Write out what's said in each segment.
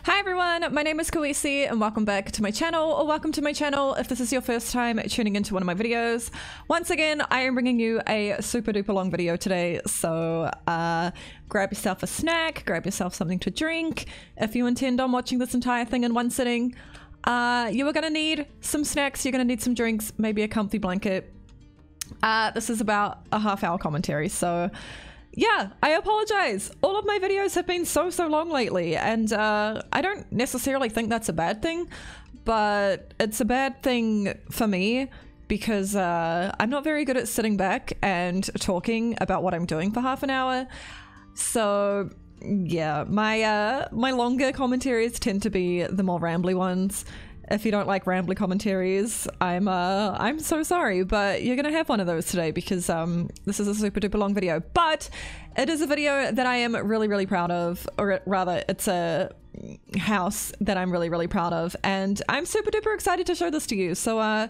Hi everyone, my name is Cosy and welcome back to my channel, or welcome to my channel if this is your first time tuning into one of my videos. Once again, I am bringing you a super duper long video today, so grab yourself a snack, grab yourself something to drink. If you intend on watching this entire thing in one sitting, you are going to need some snacks, you're going to need some drinks, maybe a comfy blanket. This is about a half-hour commentary, so yeah, I apologize. All of my videos have been so long lately, and I don't necessarily think that's a bad thing, but it's a bad thing for me because I'm not very good at sitting back and talking about what I'm doing for half an hour. So yeah, my longer commentaries tend to be the more rambly ones. If you don't like rambly commentaries, I'm so sorry, but you're gonna have one of those today because this is a super duper long video. But it is a video that I am really proud of, or rather, it's a house that I'm really proud of, and I'm super duper excited to show this to you. So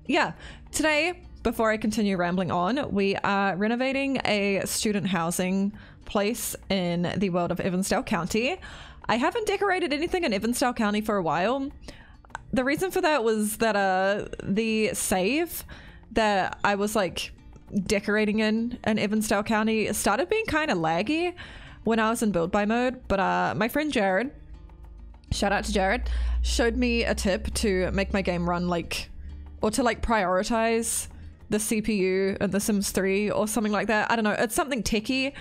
yeah, today, before I continue rambling on, we are renovating a student housing place in the world of Evansdale County. I haven't decorated anything in Evansdale County for a while. The reason for that was that the save that I was like decorating in Evansdale County started being kind of laggy when I was in build by mode, but my friend Jared, shout out to Jared, showed me a tip to make my game run like, or to like prioritize the CPU in The Sims 3 or something like that. I don't know, it's something techie.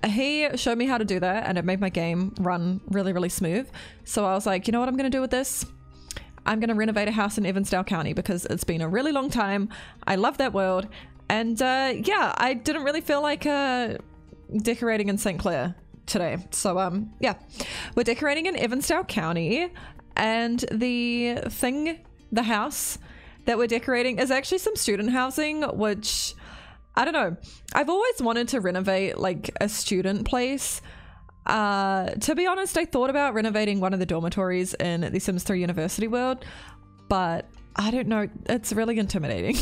He showed me how to do that and it made my game run really smooth. So I was like, you know what I'm gonna do with this? I'm gonna renovate a house in Evansdale County because it's been a really long time. I love that world, and yeah, I didn't really feel like decorating in St. Clair today. So yeah, we're decorating in Evansdale County, and the house that we're decorating is actually some student housing, which I don't know. I've always wanted to renovate like a student place. To be honest, I thought about renovating one of the dormitories in The Sims 3 University World, but I don't know, it's really intimidating.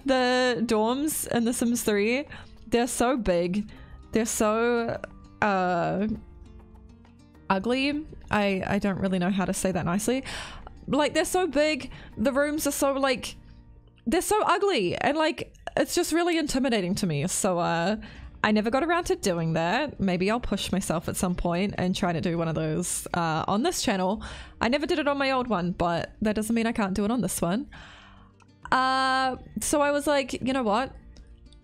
The dorms in The Sims 3, they're so big, they're so ugly. I don't really know how to say that nicely. Like, they're so big, the rooms are so like, they're so ugly, and like it's just really intimidating to me. So I never got around to doing that. Maybe I'll push myself at some point and try to do one of those on this channel. I never did it on my old one, but that doesn't mean I can't do it on this one. So I was like, you know what?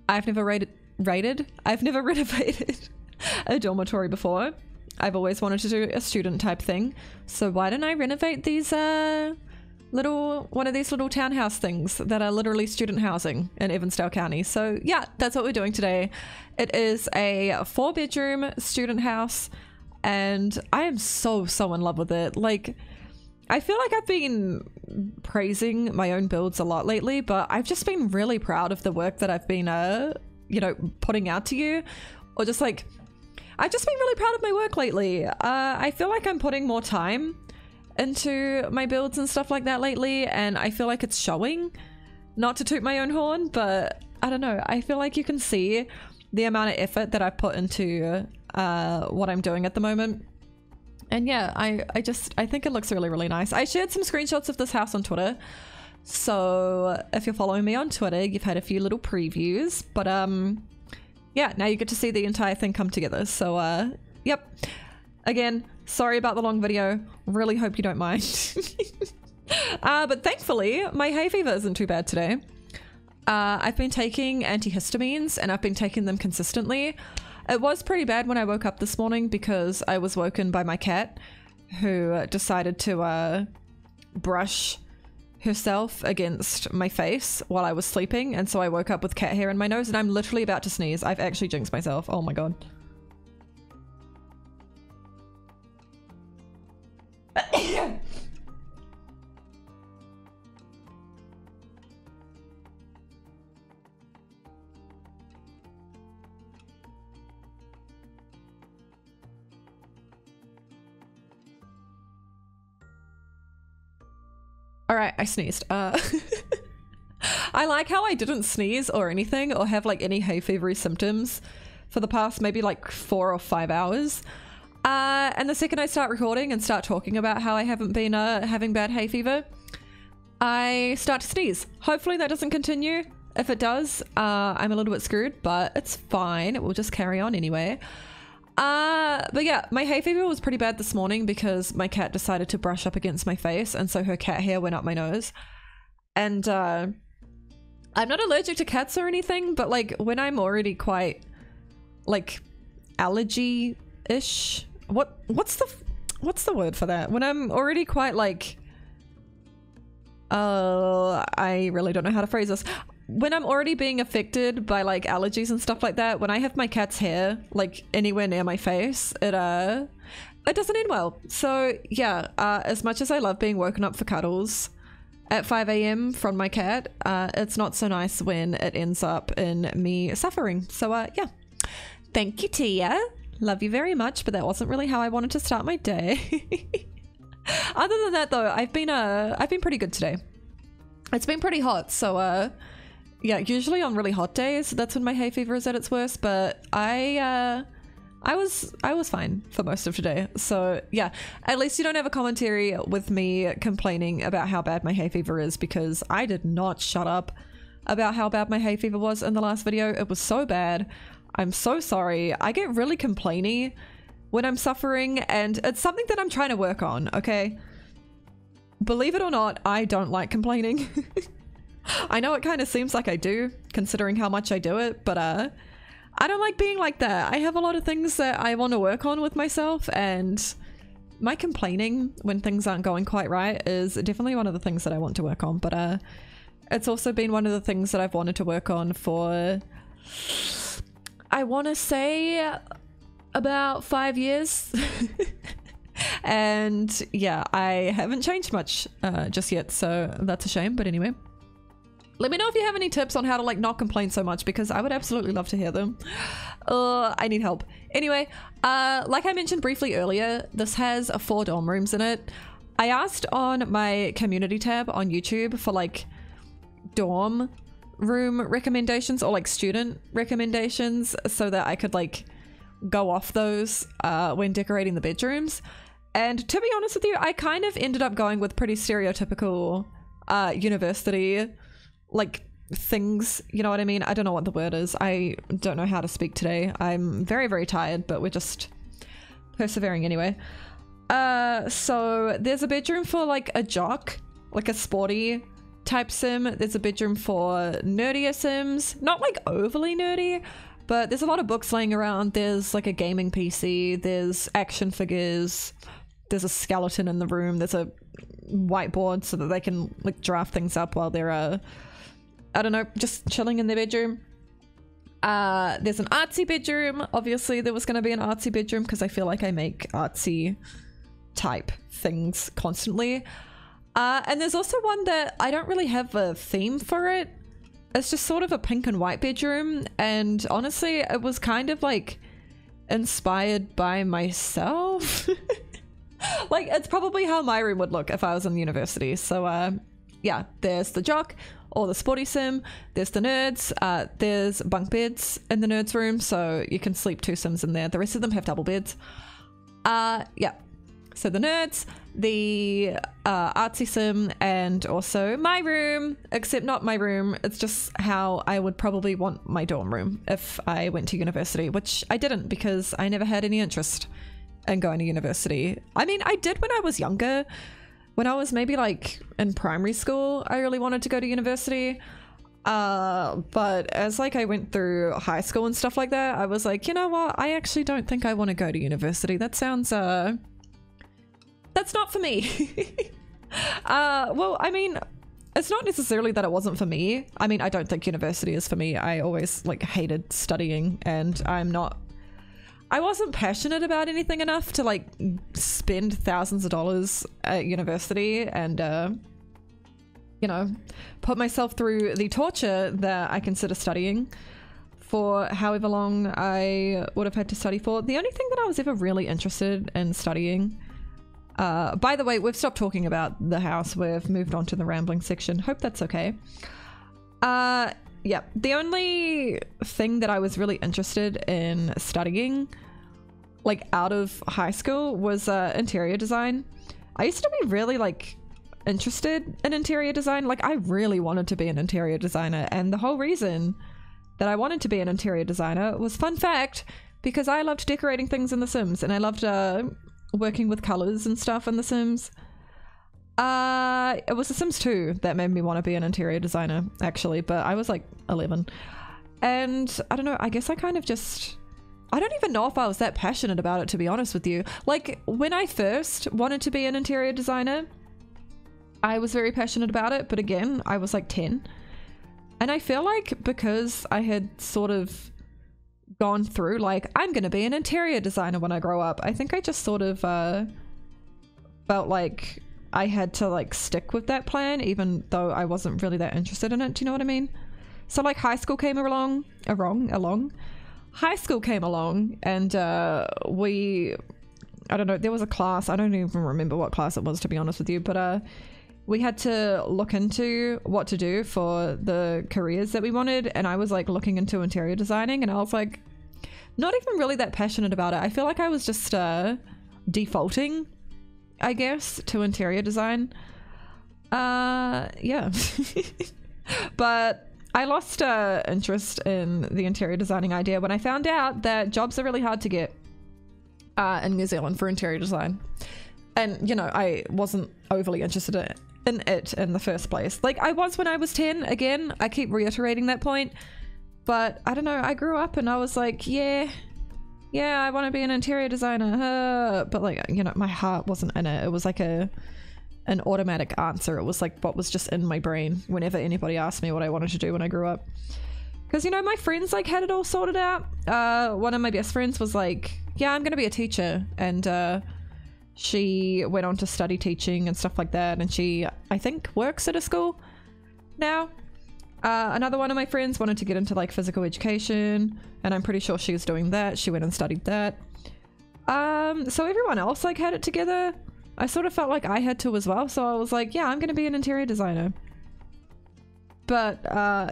I've never I've never renovated a dormitory before. I've always wanted to do a student type thing. So why don't I renovate these one of these little townhouse things that are literally student housing in Evansdale County. So yeah, that's what we're doing today. It is a 4-bedroom student house, and I am so in love with it. Like, I feel like I've been praising my own builds a lot lately, but I've just been really proud of the work that I've been you know, putting out to you, or just like, I've just been really proud of my work lately. I feel like I'm putting more time into my builds and stuff like that lately, and I feel like it's showing. Not to toot my own horn, but I don't know, I feel like you can see the amount of effort that I put into what I'm doing at the moment. And yeah, I think it looks really nice. I shared some screenshots of this house on Twitter, so if you're following me on Twitter, you've had a few little previews, but yeah, now you get to see the entire thing come together. So yep, again, sorry about the long video, really hope you don't mind. But thankfully my hay fever isn't too bad today. I've been taking antihistamines and I've been taking them consistently. It was pretty bad when I woke up this morning because I was woken by my cat, who decided to brush herself against my face while I was sleeping, and so I woke up with cat hair in my nose and I'm literally about to sneeze. I've actually jinxed myself. Oh my god. All right, I sneezed. I like how I didn't sneeze or anything or have like any hay fevery symptoms for the past maybe like 4 or 5 hours. And the second I start recording and start talking about how I haven't been having bad hay fever, I start to sneeze. Hopefully that doesn't continue. If it does, I'm a little bit screwed, but it's fine. We'll just carry on anyway. But yeah, my hay fever was pretty bad this morning because my cat decided to brush up against my face, and so her cat hair went up my nose. And I'm not allergic to cats or anything, but like when I'm already quite like allergy-ish, what's the word for that? When I'm already quite like I really don't know how to phrase this. When I'm already being affected by like allergies and stuff like that, when I have my cat's hair like anywhere near my face, it doesn't end well. So yeah, as much as I love being woken up for cuddles at 5 a.m. from my cat, it's not so nice when it ends up in me suffering. So yeah, thank you, Tia. Love you very much, but that wasn't really how I wanted to start my day. Other than that though, I've been pretty good today. It's been pretty hot, so yeah, usually on really hot days, that's when my hay fever is at its worst, but I was fine for most of today. So yeah, at least you don't have a commentary with me complaining about how bad my hay fever is, because I did not shut up about how bad my hay fever was in the last video. It was so bad. I'm so sorry. I get really complainy when I'm suffering, and it's something that I'm trying to work on, okay? Believe it or not, I don't like complaining. I know it kind of seems like I do, considering how much I do it, but I don't like being like that. I have a lot of things that I want to work on with myself, and my complaining when things aren't going quite right is definitely one of the things that I want to work on, but it's also been one of the things that I've wanted to work on for, I want to say, about 5 years. And yeah, I haven't changed much just yet, so that's a shame. But anyway, let me know if you have any tips on how to like not complain so much, because I would absolutely love to hear them. I need help. Anyway, like I mentioned briefly earlier, this has 4 dorm rooms in it. I asked on my community tab on YouTube for like dorm room recommendations or like student recommendations so that I could like go off those when decorating the bedrooms. And to be honest with you, I kind of ended up going with pretty stereotypical university like things, you know what I mean? I don't know what the word is. I don't know how to speak today. I'm very, very tired, but we're just persevering anyway. So there's a bedroom for like a jock, like a sporty type sim. There's a bedroom for nerdier sims, not like overly nerdy, but there's a lot of books laying around. There's like a gaming PC, there's action figures, there's a skeleton in the room, there's a whiteboard so that they can like draft things up while they're I don't know, just chilling in their bedroom. There's an artsy bedroom. Obviously there was going to be an artsy bedroom because I feel like I make artsy type things constantly. And there's also one that I don't really have a theme for it. It's just sort of a pink and white bedroom, and honestly it was kind of like inspired by myself. Like it's probably how my room would look if I was in university. So yeah, there's the jock or the sporty sim, there's the nerds, there's bunk beds in the nerds room so you can sleep 2 sims in there. The rest of them have double beds. Yeah, so the nerds, the artsy sim, and also my room, except not my room, it's just how I would probably want my dorm room if I went to university, which I didn't because I never had any interest in going to university. I mean, I did when I was younger. When I was maybe like in primary school, I really wanted to go to university. But as like I went through high school and stuff like that, I was like, you know what? I actually don't think I want to go to university. That sounds, that's not for me. Well, I mean, it's not necessarily that it wasn't for me. I mean, I don't think university is for me. I always like hated studying, and I wasn't passionate about anything enough to like spend thousands of dollars at university and, you know, put myself through the torture that I consider studying for however long I would have had to study for. The only thing that I was ever really interested in studying, by the way, we've stopped talking about the house. We've moved on to the rambling section. Hope that's okay. Yeah, the only thing that I was really interested in studying like out of high school was interior design. I used to be really like interested in interior design. Like I really wanted to be an interior designer, and the whole reason that I wanted to be an interior designer was, fun fact, because I loved decorating things in The Sims, and I loved working with colors and stuff in The Sims. It was The Sims 2 that made me want to be an interior designer, actually, but I was like 11. And I don't know, I guess I kind of just, I don't even know if I was that passionate about it, to be honest with you. Like when I first wanted to be an interior designer, I was very passionate about it, but again, I was like 10. And I feel like because I had sort of gone through like, I'm gonna be an interior designer when I grow up, I think I just sort of felt like I had to like stick with that plan, even though I wasn't really that interested in it. Do you know what I mean? So like high school came along. High school came along, and I don't know, there was a class, I don't even remember what class it was, to be honest with you, but we had to look into what to do for the careers that we wanted, and I was like looking into interior designing, and I was like not even really that passionate about it. I feel like I was just defaulting, I guess, to interior design. Yeah. But I lost interest in the interior designing idea when I found out that jobs are really hard to get in New Zealand for interior design. And, you know, I wasn't overly interested in it in the first place. Like I was when I was 10. Again, I keep reiterating that point, but I don't know, I grew up and I was like, yeah, I want to be an interior designer, but like, you know, my heart wasn't in it. It was like an automatic answer. It was like what was just in my brain whenever anybody asked me what I wanted to do when I grew up. Because, you know, my friends like had it all sorted out. One of my best friends was like, yeah, I'm gonna be a teacher, and she went on to study teaching and stuff like that, and she, I think, works at a school now. Another one of my friends wanted to get into like physical education, and I'm pretty sure she was doing that. She went and studied that. So everyone else like had it together. I sort of felt like I had to as well, so I was like, yeah, I'm gonna be an interior designer. But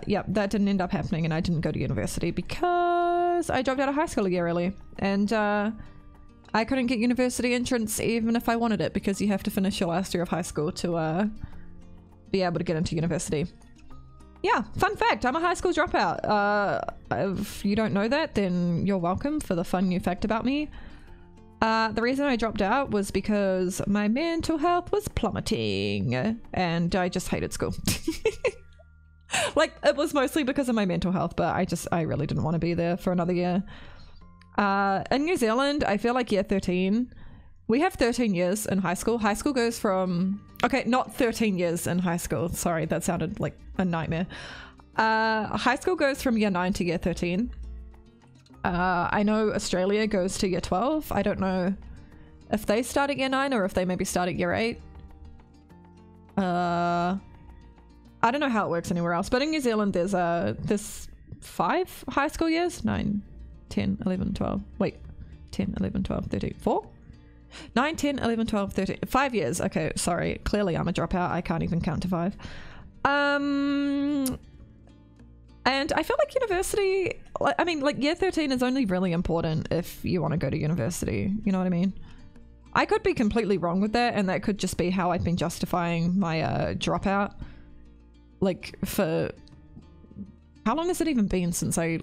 yeah, that didn't end up happening, and I didn't go to university because I dropped out of high school a year early, and I couldn't get university entrance even if I wanted it, because you have to finish your last year of high school to be able to get into university. Yeah, fun fact, I'm a high school dropout. If you don't know that, then you're welcome for the fun new fact about me. The reason I dropped out was because my mental health was plummeting, and I just hated school. Like, it was mostly because of my mental health, but I really didn't want to be there for another year. In New Zealand, I feel like year 13, we have 13 years in high school. High school goes from, okay, not 13 years in high school. Sorry, that sounded like a nightmare. High school goes from year 9 to year 13. I know Australia goes to year 12. I don't know if they start at year 9 or if they maybe start at year 8. I don't know how it works anywhere else, but in New Zealand there's 5 high school years. 9, 10, 11, 12. Wait, 10, 11, 12, 13, 4? 9, 10, 11, 12, 13, 5 years. Okay, sorry. Clearly I'm a dropout. I can't even count to 5. And I feel like university, I mean, like year 13 is only really important if you want to go to university. You know what I mean? I could be completely wrong with that, and that could just be how I've been justifying my dropout. Like, for how long has it even been since I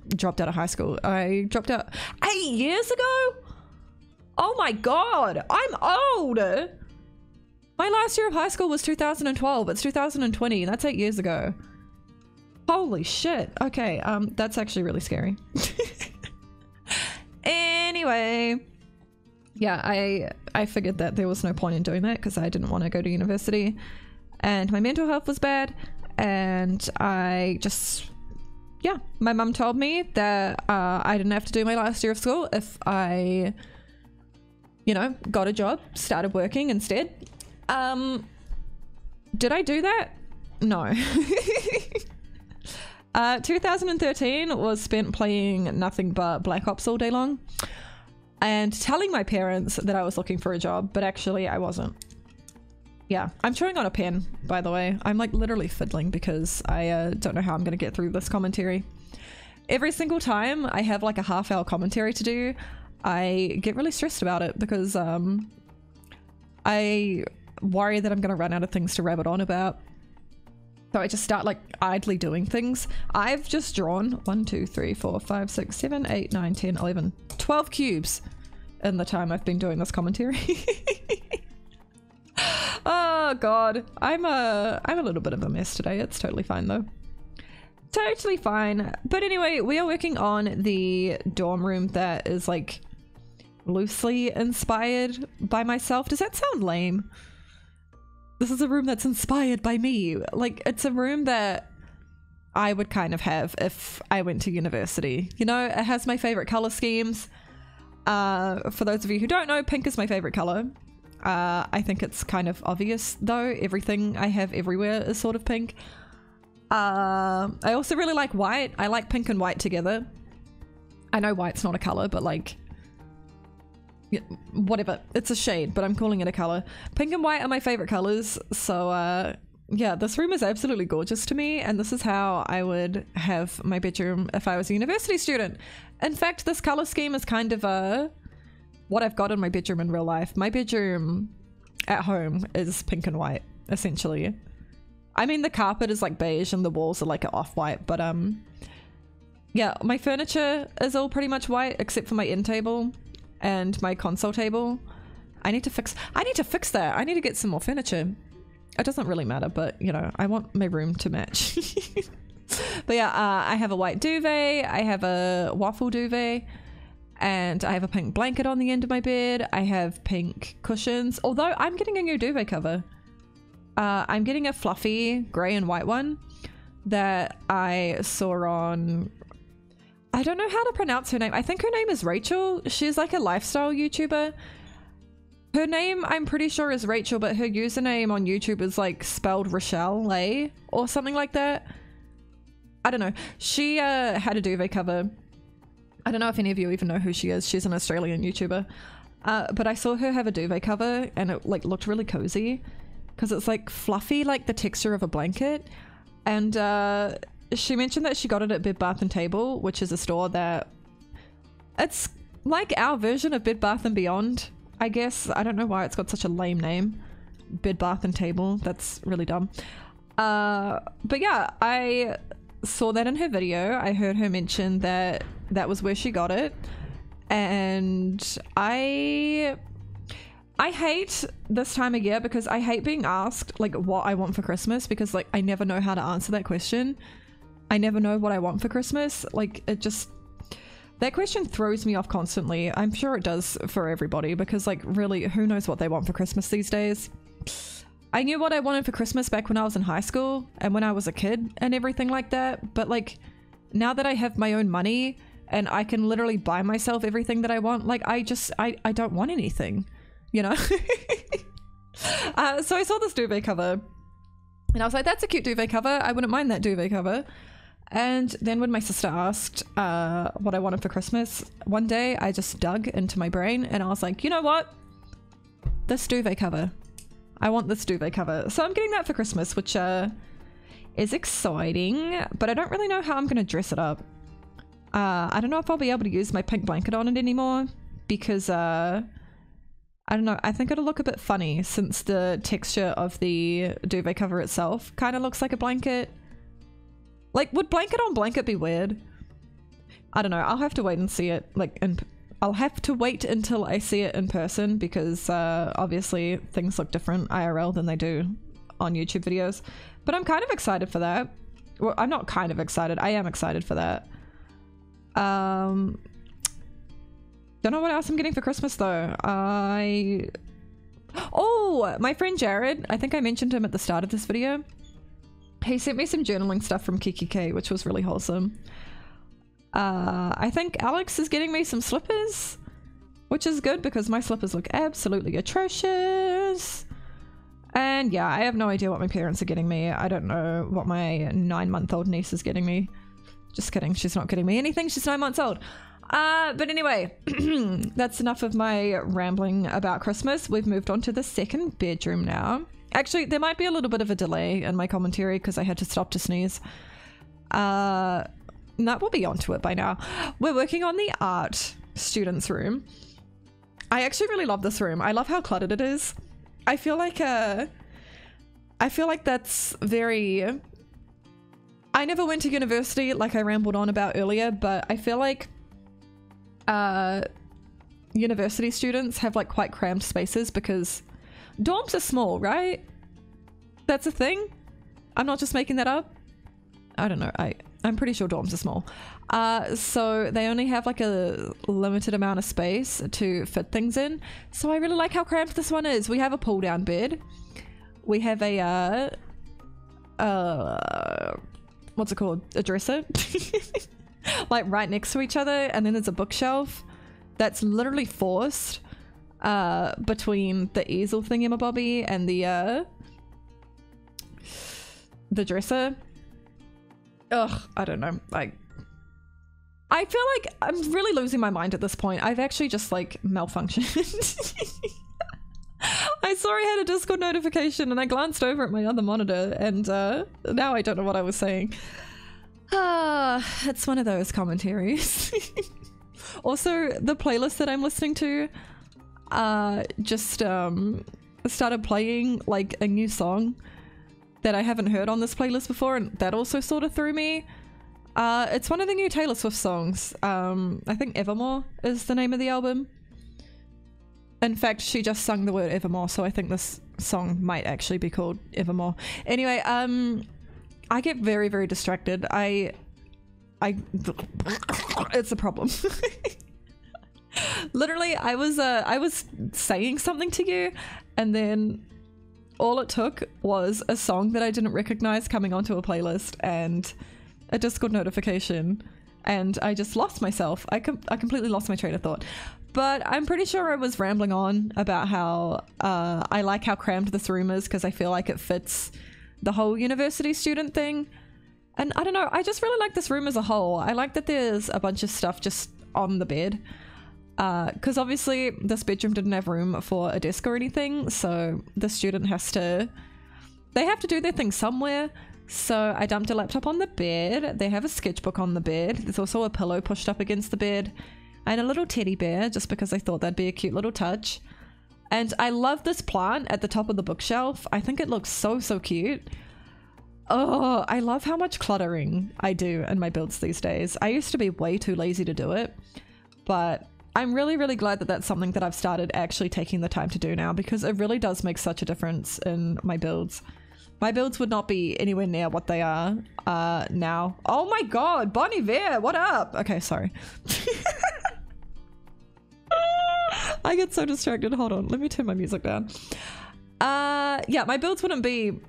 dropped out of high school? I dropped out 8 years ago? Oh my god, I'm old. My last year of high school was 2012. It's 2020. That's 8 years ago. Holy shit. Okay, that's actually really scary. Anyway, yeah, I figured that there was no point in doing that because I didn't want to go to university, and my mental health was bad, and I just, yeah, my mum told me that I didn't have to do my last year of school if I, you know, got a job, started working instead. Did I do that? No. 2013 was spent playing nothing but Black Ops all day long and telling my parents that I was looking for a job, but actually I wasn't. Yeah, I'm chewing on a pen, by the way. I'm like literally fiddling because I don't know how I'm gonna get through this commentary. Every single time I have like a half-hour commentary to do, I get really stressed about it because I worry that I'm going to run out of things to rabbit on about. So I just start like idly doing things. I've just drawn 1, 2, 3, 4, 5, 6, 7, 8, 9, 10, 11, 12 cubes in the time I've been doing this commentary. Oh god, I'm a little bit of a mess today. It's totally fine though. Totally fine. But anyway, we are working on the dorm room that is like loosely inspired by myself. Does that sound lame? This is a room that's inspired by me. Like, it's a room that I would kind of have if I went to university. You know, it has my favorite color schemes. For those of you who don't know, pink is my favorite color. I think it's kind of obvious though. Everything I have everywhere is sort of pink. I also really like white. I like pink and white together. I know white's not a color, but like, yeah, whatever. It's a shade, but I'm calling it a color. Pink and white are my favorite colors. So yeah, this room is absolutely gorgeous to me, and this is how I would have my bedroom if I was a university student. In fact, this color scheme is kind of what I've got in my bedroom in real life. My bedroom at home is pink and white, essentially. I mean, the carpet is like beige and the walls are like off-white, but yeah, my furniture is all pretty much white except for my end table and my console table. I need to fix that. I need to get some more furniture. It doesn't really matter, but you know, I want my room to match. But yeah, I have a white duvet, I have a waffle duvet, and I have a pink blanket on the end of my bed. I have pink cushions, although I'm getting a new duvet cover. I'm getting a fluffy gray and white one that I saw on, I don't know how to pronounce her name. I think her name is Rachel. She's like a lifestyle YouTuber. Her name, I'm pretty sure, is Rachel, but her username on YouTube is like spelled Rochelle Lay or something like that. I don't know. She had a duvet cover. I don't know if any of you even know who she is. She's an Australian YouTuber. But I saw her have a duvet cover and it like looked really cozy because it's like fluffy, like the texture of a blanket. And she mentioned that she got it at Bed Bath & Table, which is a store that it's like our version of Bed Bath & Beyond, I guess. I don't know why it's got such a lame name. Bed Bath & Table. That's really dumb. But yeah, I saw that in her video. I heard her mention that that was where she got it, and I hate this time of year because I hate being asked like what I want for Christmas, because like I never know how to answer that question. I never know what I want for Christmas. Like, it just, that question throws me off constantly. I'm sure it does for everybody, because like really, who knows what they want for Christmas these days? I knew what I wanted for Christmas back when I was in high school and when I was a kid and everything like that, but like now that I have my own money and I can literally buy myself everything that I want, like I don't want anything, you know? So I saw this duvet cover and I was like, that's a cute duvet cover. I wouldn't mind that duvet cover. And then when my sister asked what I wanted for Christmas, one day I just dug into my brain and I was like, you know what? This duvet cover. I want this duvet cover. So I'm getting that for Christmas, which is exciting, but I don't really know how I'm going to dress it up. I don't know if I'll be able to use my pink blanket on it anymore because I don't know. I think it'll look a bit funny since the texture of the duvet cover itself kind of looks like a blanket. Like, would blanket on blanket be weird? I don't know. I'll have to wait and see it. Like, I'll have to wait until I see it in person because obviously things look different IRL than they do on YouTube videos. But I'm kind of excited for that. Well, I'm not kind of excited. I am excited for that. Don't know what else I'm getting for Christmas though. Oh, my friend Jared, I think I mentioned him at the start of this video. He sent me some journaling stuff from Kiki K, which was really wholesome. I think Alex is getting me some slippers, which is good because my slippers look absolutely atrocious. And yeah, I have no idea what my parents are getting me. I don't know what my 9-month-old niece is getting me. Just kidding, she's not getting me anything, she's 9 months old. But anyway, that's enough of my rambling about Christmas. We've moved on to the second bedroom now. Actually, there might be a little bit of a delay in my commentary because I had to stop to sneeze. That will be onto it by now. We're working on the art student's room. I actually really love this room. I love how cluttered it is. I feel like that's very... I never went to university like I rambled on about earlier, but I feel like university students have like quite crammed spaces because dorms are small, right? That's a thing. I'm not just making that up. I don't know. I'm pretty sure dorms are small. So they only have like a limited amount of space to fit things in. So I really like how cramped this one is. We have a pull down bed. We have a what's it called? A dresser. Like right next to each other, and then there's a bookshelf that's literally forced between the easel thingamabobby and the dresser. Ugh, I don't know. I feel like I'm really losing my mind at this point. I've actually just like malfunctioned. I saw I had a Discord notification and I glanced over at my other monitor, and now I don't know what I was saying. It's one of those commentaries. Also, the playlist that I'm listening to just started playing like a new song that I haven't heard on this playlist before, and that also sort of threw me. It's one of the new Taylor Swift songs. I think Evermore is the name of the album. In fact, she just sung the word Evermore, so I think this song might actually be called Evermore. Anyway, I get very, very distracted. It's a problem. Literally, I was saying something to you, and then all it took was a song that I didn't recognize coming onto a playlist and a Discord notification, and I just lost myself. I completely lost my train of thought. But I'm pretty sure I was rambling on about how I like how crammed this room is because I feel like it fits the whole university student thing. And I don't know, I just really like this room as a whole. I like that there's a bunch of stuff just on the bed. Because obviously this bedroom didn't have room for a desk or anything, so the student has to... They have to do their thing somewhere. So I dumped a laptop on the bed. They have a sketchbook on the bed. There's also a pillow pushed up against the bed. And a little teddy bear, just because I thought that'd be a cute little touch. And I love this plant at the top of the bookshelf. I think it looks so, so cute. Oh, I love how much cluttering I do in my builds these days. I used to be way too lazy to do it, but I'm really, really glad that that's something that I've started actually taking the time to do now, because it really does make such a difference in my builds. My builds would not be anywhere near what they are now. Oh my god, Bon Iver, what up? Okay, sorry. I get so distracted. Hold on, let me turn my music down. Yeah, my builds wouldn't be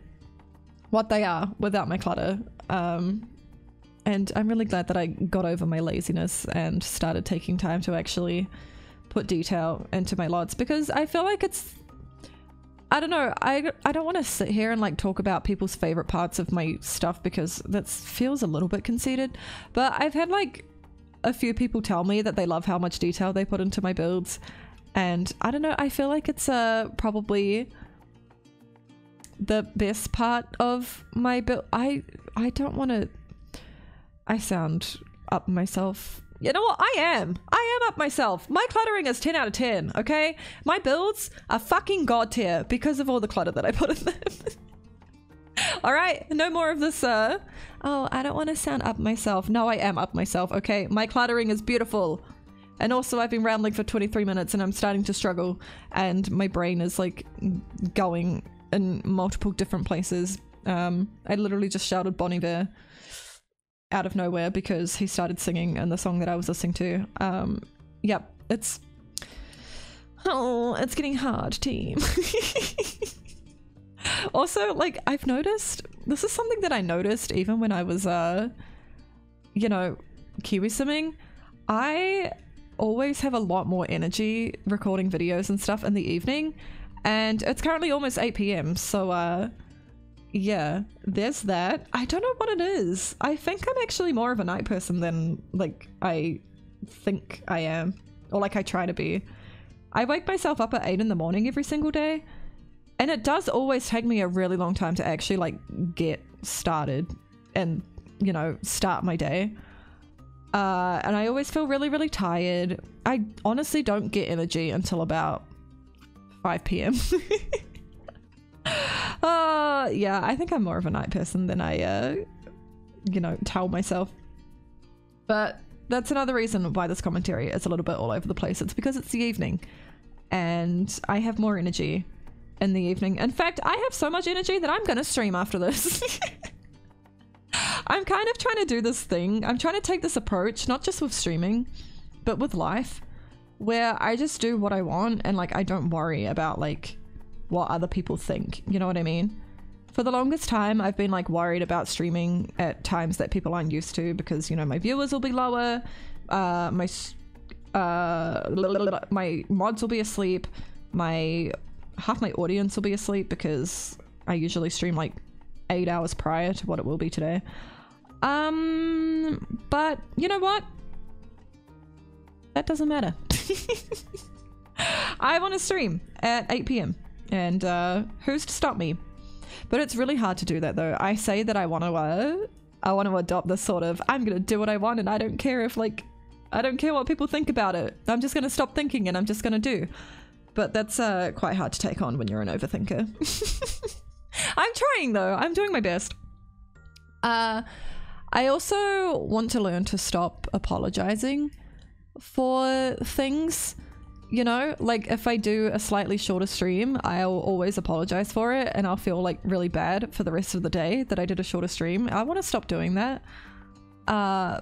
what they are without my clutter. And I'm really glad that I got over my laziness and started taking time to actually put detail into my LODs, because I feel like it's... I don't know, I don't want to sit here and like talk about people's favorite parts of my stuff because that feels a little bit conceited, but I've had like a few people tell me that they love how much detail they put into my builds, and I don't know, I feel like it's probably the best part of my build. I don't want to... I sound up myself. You know what? I am up myself. My cluttering is 10 out of 10, okay? My builds are fucking god tier because of all the clutter that I put in them. Alright, no more of this, oh, I don't want to sound up myself. No, I am up myself, okay? My cluttering is beautiful. And also, I've been rambling for 23 minutes and I'm starting to struggle, and my brain is like going in multiple different places. I literally just shouted Bon Iver out of nowhere because he started singing in the song that I was listening to. Yep, it's getting hard, team. Also, like, I've noticed, this is something that I noticed even when I was you know, Kiwi simming. I always have a lot more energy recording videos and stuff in the evening, and it's currently almost 8 p.m, so yeah, there's that. I don't know what it is. I think I'm actually more of a night person than like I think I am, or like I try to be. I wake myself up at 8 in the morning every single day, and it does always take me a really long time to actually like get started and, you know, start my day. And I always feel really, really tired. I honestly don't get energy until about 5 p.m. Yeah, I think I'm more of a night person than I, you know, tell myself. But that's another reason why this commentary is a little bit all over the place. It's because it's the evening and I have more energy in the evening. In fact, I have so much energy that I'm gonna stream after this. I'm kind of trying to do this thing. I'm trying to take this approach, not just with streaming, but with life, where I just do what I want and like I don't worry about like what other people think. You know what I mean? For the longest time, I've been like worried about streaming at times that people aren't used to because, you know, my viewers will be lower, my mods will be asleep, half my audience will be asleep because I usually stream like 8 hours prior to what it will be today. But you know what? That doesn't matter. I want to stream at 8 p.m. and who's to stop me? But it's really hard to do that though. I say that I want to adopt this sort of, I'm gonna do what I want and I don't care if like, I don't care what people think about it. I'm just gonna stop thinking and I'm just gonna do. But that's quite hard to take on when you're an overthinker. I'm trying though. I'm doing my best. I also want to learn to stop apologizing for things. You know, like if I do a slightly shorter stream, I'll always apologize for it and I'll feel like really bad for the rest of the day that I did a shorter stream. I want to stop doing that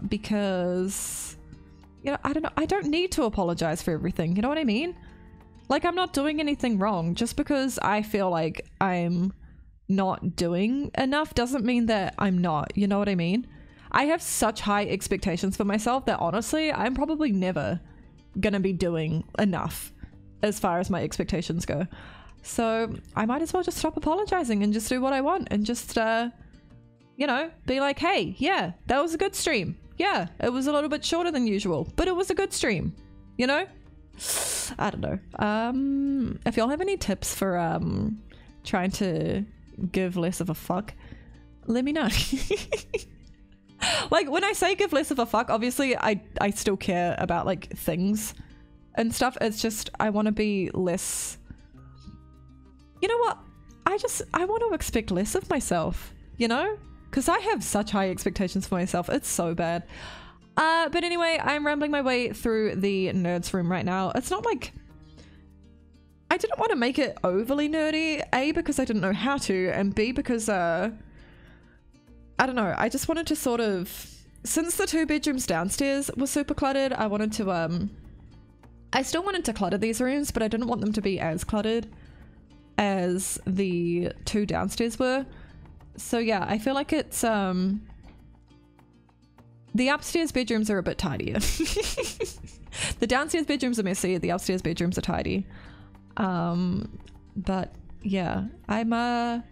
because, you know, I don't know. I don't need to apologize for everything. You know what I mean? Like I'm not doing anything wrong. Just because I feel like I'm not doing enough doesn't mean that I'm not. You know what I mean? I have such high expectations for myself that honestly, I'm probably never gonna be doing enough as far as my expectations go. So I might as well just stop apologizing and just do what I want and just you know, be like, hey, yeah, that was a good stream. Yeah, it was a little bit shorter than usual, but it was a good stream, you know? I don't know. If y'all have any tips for trying to give less of a fuck, let me know. Like when I say give less of a fuck, obviously I still care about like things and stuff. It's just I want to be less, you know what, I want to expect less of myself, you know, because I have such high expectations for myself. It's so bad. But anyway, I'm rambling my way through the nerds room right now. It's not like I didn't want to make it overly nerdy, A, because I didn't know how to, and B, because I don't know, I just wanted to sort of, since the 2 bedrooms downstairs were super cluttered, I wanted to I still wanted to clutter these rooms, but I didn't want them to be as cluttered as the 2 downstairs were. So yeah, I feel like it's the upstairs bedrooms are a bit tidier. The downstairs bedrooms are messy, the upstairs bedrooms are tidy. But yeah, I'm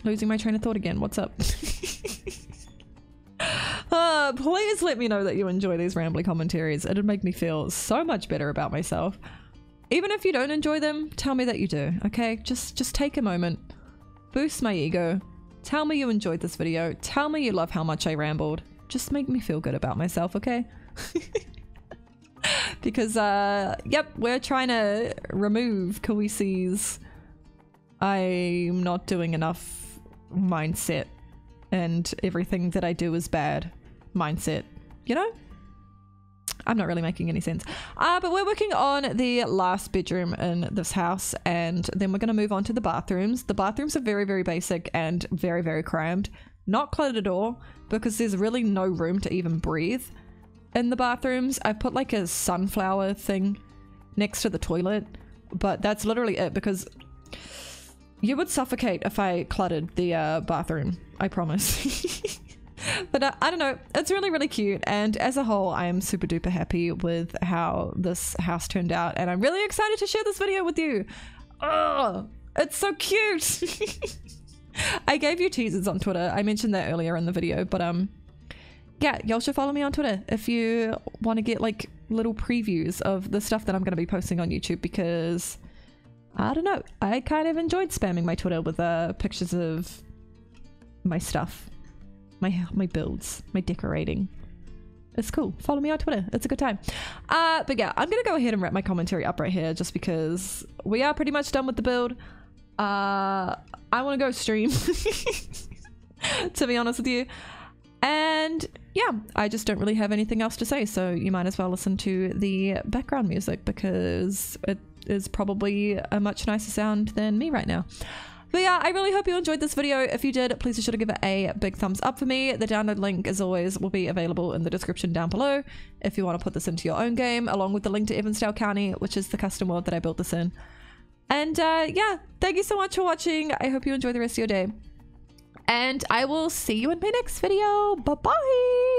losing my train of thought again. What's up? Please let me know that you enjoy these rambly commentaries. It'd make me feel so much better about myself. Even if you don't enjoy them, tell me that you do, okay? Just take a moment, boost my ego, tell me you enjoyed this video, tell me you love how much I rambled. Just make me feel good about myself, okay? Because yep, we're trying to remove Kawissi's I'm not doing enough mindset and everything that I do is bad mindset, you know? I'm not really making any sense. But we're working on the last bedroom in this house and then we're going to move on to the bathrooms. The bathrooms are very, very basic and very, very crammed. Not cluttered at all because there's really no room to even breathe in the bathrooms. I've put like a sunflower thing next to the toilet, but that's literally it because you would suffocate if I cluttered the bathroom, I promise. But I don't know, it's really, really cute, and as a whole I am super duper happy with how this house turned out and I'm really excited to share this video with you. Oh, it's so cute. I gave you teasers on Twitter, I mentioned that earlier in the video, but yeah, y'all should follow me on Twitter if you want to get like little previews of the stuff that I'm going to be posting on YouTube, because I don't know, I kind of enjoyed spamming my Twitter with pictures of my stuff. my builds, my decorating. It's cool. Follow me on Twitter. It's a good time. But yeah, I'm gonna go ahead and wrap my commentary up right here just because we are pretty much done with the build. I want to go stream, to be honest with you. And yeah, I just don't really have anything else to say, so you might as well listen to the background music because it is probably a much nicer sound than me right now. But yeah, I really hope you enjoyed this video. If you did, please be sure to give it a big thumbs up for me. The download link, as always, will be available in the description down below if you want to put this into your own game, along with the link to Evansdale County, which is the custom world that I built this in. And yeah, thank you so much for watching. I hope you enjoy the rest of your day. And I will see you in my next video. Bye-bye!